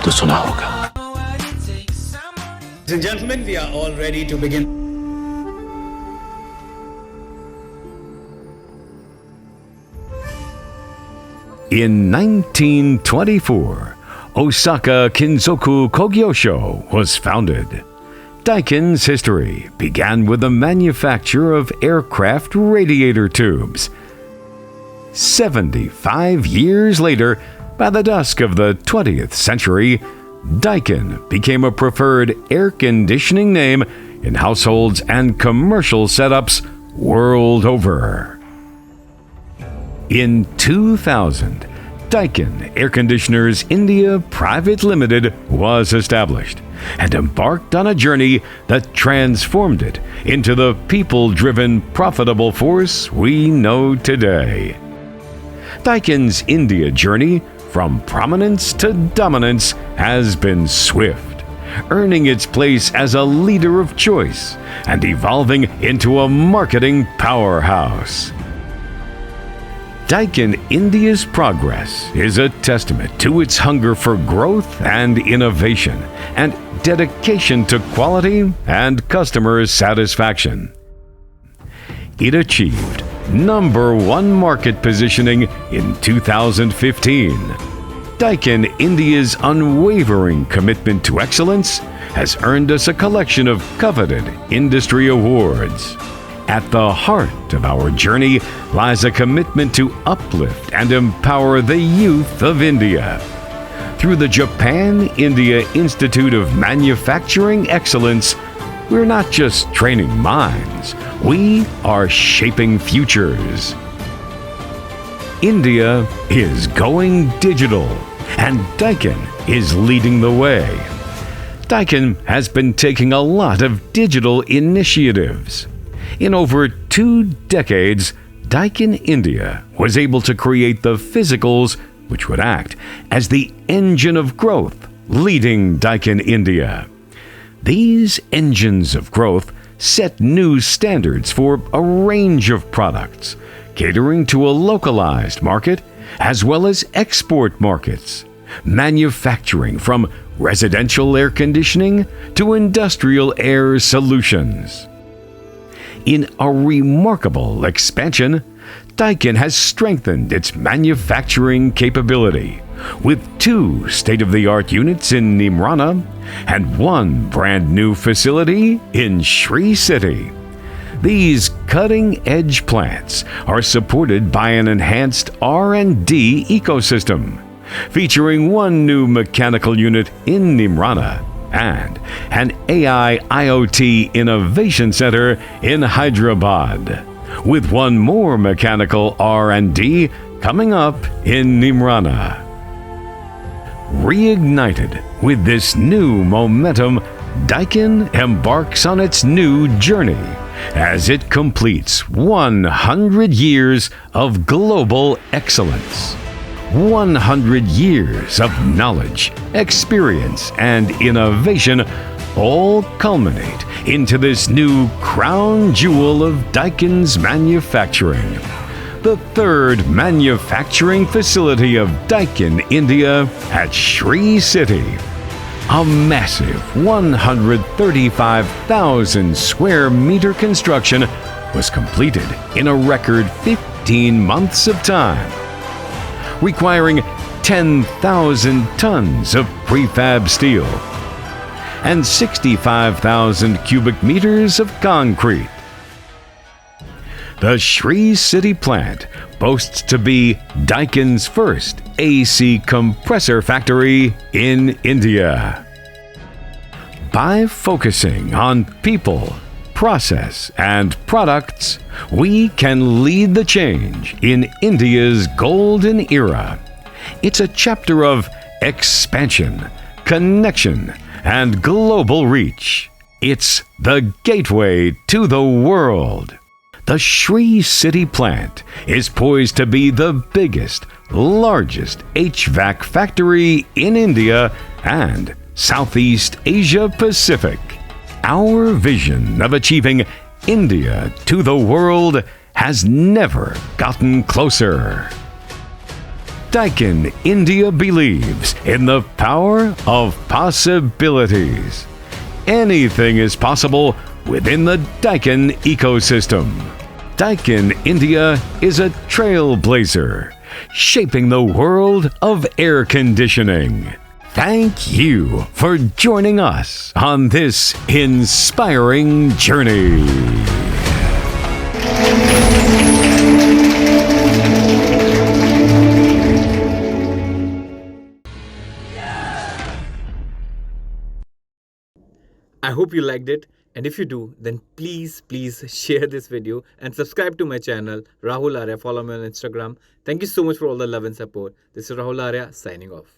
तो सुना होगा। Ladies and gentlemen, we are all ready to begin. In 1924, Osaka Kinzoku Kogyosho was founded. Daikin's history began with the manufacture of aircraft radiator tubes. 75 years later, by the dusk of the 20th century, Daikin became a preferred air conditioning name in households and commercial setups world over. In 2000, Daikin Air Conditioners India Private Limited was established and embarked on a journey that transformed it into the people-driven, profitable force we know today. Daikin's India journey from prominence to dominance has been swift, earning its place as a leader of choice and evolving into a marketing powerhouse. Daikin India's progress is a testament to its hunger for growth and innovation and dedication to quality and customer satisfaction. It achieved #1 market positioning in 2015. Daikin India's unwavering commitment to excellence has earned us a collection of coveted industry awards. At the heart of our journey lies a commitment to uplift and empower the youth of India. Through the Japan-India Institute of Manufacturing Excellence, we're not just training minds, we are shaping futures. India is going digital, and Daikin is leading the way. Daikin has been taking a lot of digital initiatives. In over 2 decades, Daikin India was able to create the physicals which would act as the engine of growth, leading Daikin India. These engines of growth set new standards for a range of products, catering to a localized market as well as export markets, manufacturing from residential air conditioning to industrial air solutions. In a remarkable expansion, Daikin has strengthened its manufacturing capability with 2 state-of-the-art units in Nimrana and 1 brand-new facility in Sri City. These cutting-edge plants are supported by an enhanced R&D ecosystem, featuring 1 new mechanical unit in Nimrana and an AI IoT Innovation Center in Hyderabad, with 1 more mechanical R&D coming up in Nimrana. Reignited with this new momentum, Daikin embarks on its new journey as it completes 100 years of global excellence. 100 years of knowledge, experience, and innovation all culminate into this new crown jewel of Daikin's manufacturing, the 3rd manufacturing facility of Daikin India at Sri City. A massive 135,000 square meter construction was completed in a record 15 months of time, requiring 10,000 tons of prefab steel and 65,000 cubic meters of concrete. The Sri City plant boasts to be Daikin's first AC compressor factory in India. By focusing on people, process, and products, we can lead the change in India's golden era. It's a chapter of expansion, connection, and global reach. It's the gateway to the world. The Sri City plant is poised to be the biggest, largest HVAC factory in India and Southeast Asia Pacific. Our vision of achieving India to the world has never gotten closer. DAIKIN India believes in the power of possibilities. Anything is possible within the DAIKIN ecosystem. DAIKIN India is a trailblazer, shaping the world of air conditioning. Thank you for joining us on this inspiring journey. I hope you liked it, and if you do, then please share this video and subscribe to my channel Rahul Arya. Follow me on Instagram. Thank you so much for all the love and support. This is Rahul Arya signing off.